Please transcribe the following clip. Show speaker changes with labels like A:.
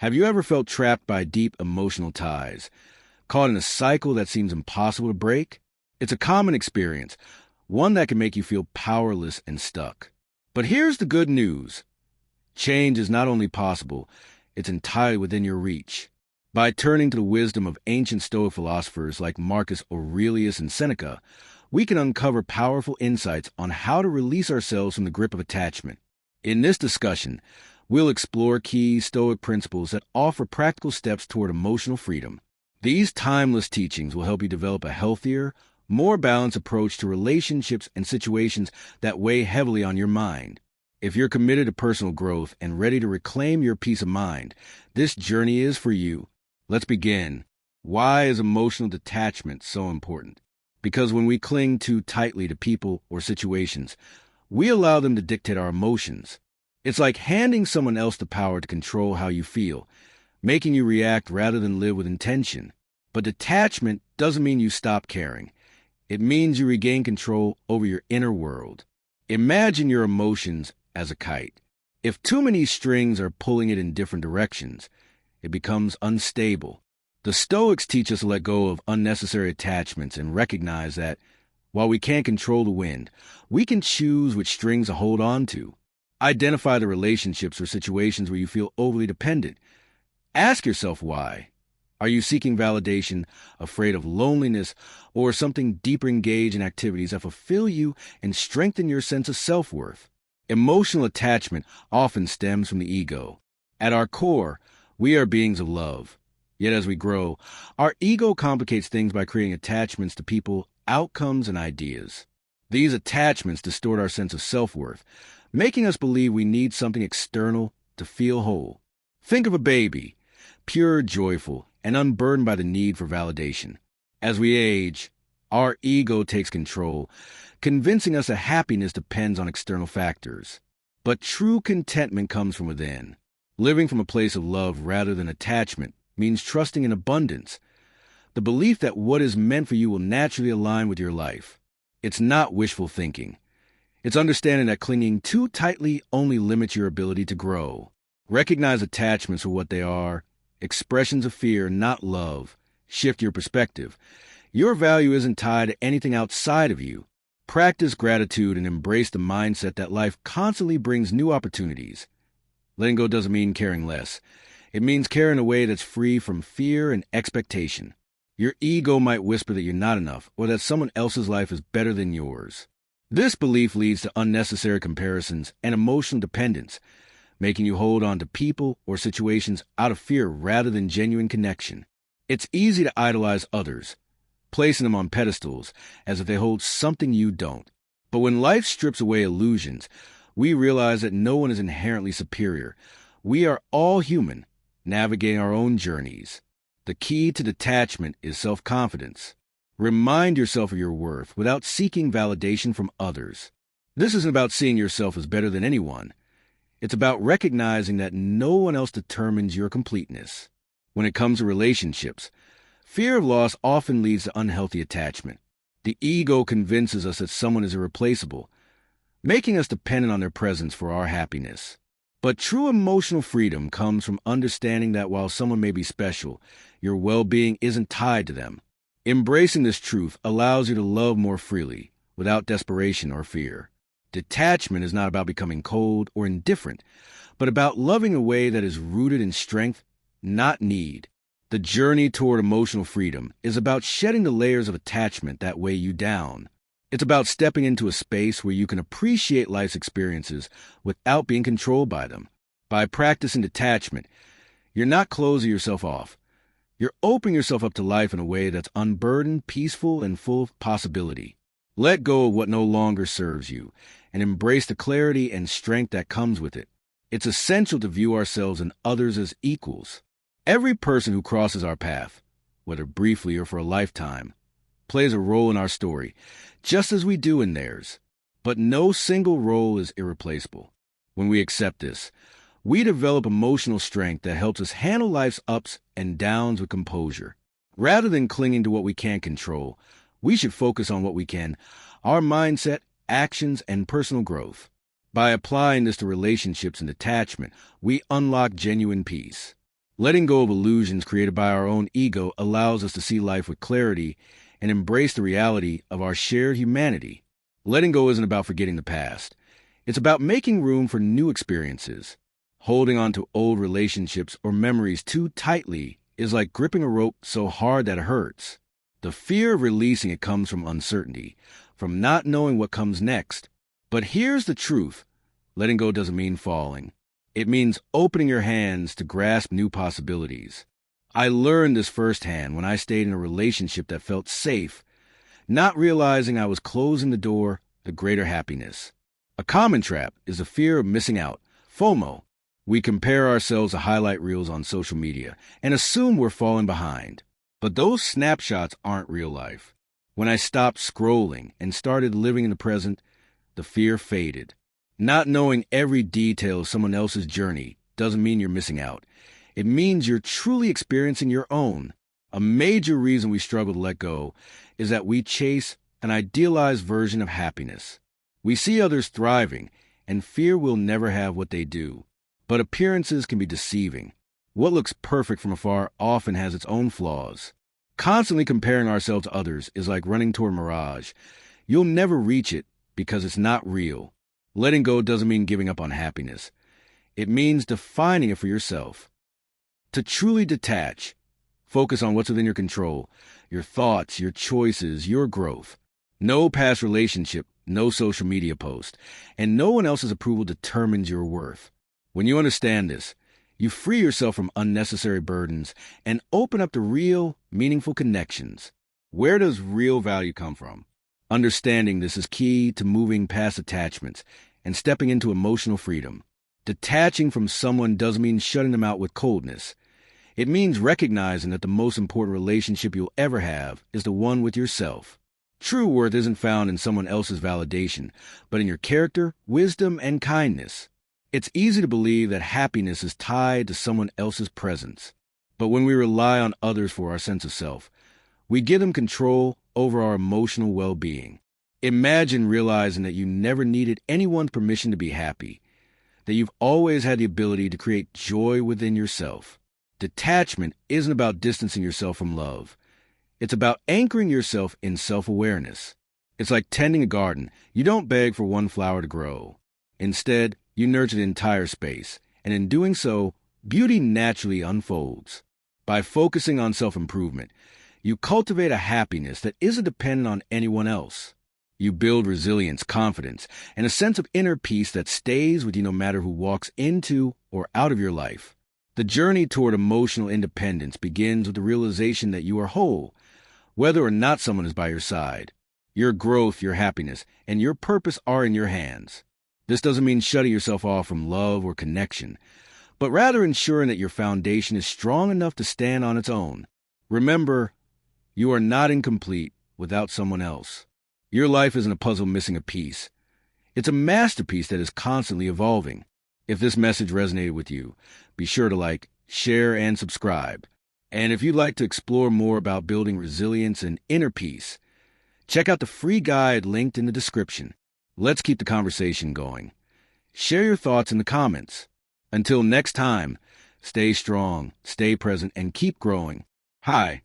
A: Have you ever felt trapped by deep emotional ties, caught in a cycle that seems impossible to break? It's a common experience, one that can make you feel powerless and stuck. But here's the good news. Change is not only possible, it's entirely within your reach. By turning to the wisdom of ancient Stoic philosophers like Marcus Aurelius and Seneca, we can uncover powerful insights on how to release ourselves from the grip of attachment. In this discussion, we'll explore key Stoic principles that offer practical steps toward emotional freedom. These timeless teachings will help you develop a healthier, more balanced approach to relationships and situations that weigh heavily on your mind. If you're committed to personal growth and ready to reclaim your peace of mind, this journey is for you. Let's begin. Why is emotional detachment so important? Because when we cling too tightly to people or situations, we allow them to dictate our emotions. It's like handing someone else the power to control how you feel, making you react rather than live with intention. But detachment doesn't mean you stop caring. It means you regain control over your inner world. Imagine your emotions as a kite. If too many strings are pulling it in different directions, it becomes unstable. The Stoics teach us to let go of unnecessary attachments and recognize that, while we can't control the wind, we can choose which strings to hold on to. Identify the relationships or situations where you feel overly dependent. Ask yourself why. Are you seeking validation, afraid of loneliness, or something deeper engaged in activities that fulfill you and strengthen your sense of self-worth? Emotional attachment often stems from the ego. At our core, we are beings of love. Yet as we grow, our ego complicates things by creating attachments to people, outcomes, and ideas. These attachments distort our sense of self-worth, making us believe we need something external to feel whole. Think of a baby, pure, joyful, and unburdened by the need for validation. As we age, our ego takes control, convincing us that happiness depends on external factors. But true contentment comes from within. Living from a place of love rather than attachment means trusting in abundance, the belief that what is meant for you will naturally align with your life. It's not wishful thinking. It's understanding that clinging too tightly only limits your ability to grow. Recognize attachments for what they are, expressions of fear, not love. Shift your perspective. Your value isn't tied to anything outside of you. Practice gratitude and embrace the mindset that life constantly brings new opportunities. Letting go doesn't mean caring less. It means caring in a way that's free from fear and expectation. Your ego might whisper that you're not enough or that someone else's life is better than yours. This belief leads to unnecessary comparisons and emotional dependence, making you hold on to people or situations out of fear rather than genuine connection. It's easy to idolize others, placing them on pedestals as if they hold something you don't. But when life strips away illusions, we realize that no one is inherently superior. We are all human, navigating our own journeys. The key to detachment is self-confidence. Remind yourself of your worth without seeking validation from others. This isn't about seeing yourself as better than anyone. It's about recognizing that no one else determines your completeness. When it comes to relationships, fear of loss often leads to unhealthy attachment. The ego convinces us that someone is irreplaceable, making us dependent on their presence for our happiness. But true emotional freedom comes from understanding that while someone may be special, your well-being isn't tied to them. Embracing this truth allows you to love more freely, without desperation or fear. Detachment is not about becoming cold or indifferent, but about loving in a way that is rooted in strength, not need. The journey toward emotional freedom is about shedding the layers of attachment that weigh you down. It's about stepping into a space where you can appreciate life's experiences without being controlled by them. By practicing detachment, you're not closing yourself off. You're opening yourself up to life in a way that's unburdened, peaceful, and full of possibility. Let go of what no longer serves you, and embrace the clarity and strength that comes with it. It's essential to view ourselves and others as equals. Every person who crosses our path, whether briefly or for a lifetime, plays a role in our story, just as we do in theirs. But no single role is irreplaceable. When we accept this, we develop emotional strength that helps us handle life's ups and downs with composure. Rather than clinging to what we can't control, we should focus on what we can, our mindset, actions, and personal growth. By applying this to relationships and attachment, we unlock genuine peace. Letting go of illusions created by our own ego allows us to see life with clarity and embrace the reality of our shared humanity. Letting go isn't about forgetting the past. It's about making room for new experiences. Holding on to old relationships or memories too tightly is like gripping a rope so hard that it hurts. The fear of releasing it comes from uncertainty, from not knowing what comes next. But here's the truth. Letting go doesn't mean falling. It means opening your hands to grasp new possibilities. I learned this firsthand when I stayed in a relationship that felt safe, not realizing I was closing the door to greater happiness. A common trap is the fear of missing out, FOMO. We compare ourselves to highlight reels on social media and assume we're falling behind. But those snapshots aren't real life. When I stopped scrolling and started living in the present, the fear faded. Not knowing every detail of someone else's journey doesn't mean you're missing out. It means you're truly experiencing your own. A major reason we struggle to let go is that we chase an idealized version of happiness. We see others thriving and fear we'll never have what they do. But appearances can be deceiving. What looks perfect from afar often has its own flaws. Constantly comparing ourselves to others is like running toward a mirage. You'll never reach it because it's not real. Letting go doesn't mean giving up on happiness. It means defining it for yourself. To truly detach, focus on what's within your control, your thoughts, your choices, your growth. No past relationship, no social media post, and no one else's approval determines your worth. When you understand this, you free yourself from unnecessary burdens and open up to real, meaningful connections. Where does real value come from? Understanding this is key to moving past attachments and stepping into emotional freedom. Detaching from someone doesn't mean shutting them out with coldness. It means recognizing that the most important relationship you'll ever have is the one with yourself. True worth isn't found in someone else's validation, but in your character, wisdom, and kindness. It's easy to believe that happiness is tied to someone else's presence. But when we rely on others for our sense of self, we give them control over our emotional well-being. Imagine realizing that you never needed anyone's permission to be happy, that you've always had the ability to create joy within yourself. Detachment isn't about distancing yourself from love. It's about anchoring yourself in self-awareness. It's like tending a garden. You don't beg for one flower to grow. Instead, you nurture the entire space, and in doing so, beauty naturally unfolds. By focusing on self-improvement, you cultivate a happiness that isn't dependent on anyone else. You build resilience, confidence, and a sense of inner peace that stays with you no matter who walks into or out of your life. The journey toward emotional independence begins with the realization that you are whole, whether or not someone is by your side. Your growth, your happiness, and your purpose are in your hands. This doesn't mean shutting yourself off from love or connection, but rather ensuring that your foundation is strong enough to stand on its own. Remember, you are not incomplete without someone else. Your life isn't a puzzle missing a piece. It's a masterpiece that is constantly evolving. If this message resonated with you, be sure to like, share, and subscribe. And if you'd like to explore more about building resilience and inner peace, check out the free guide linked in the description. Let's keep the conversation going. Share your thoughts in the comments. Until next time, stay strong, stay present, and keep growing. Hi,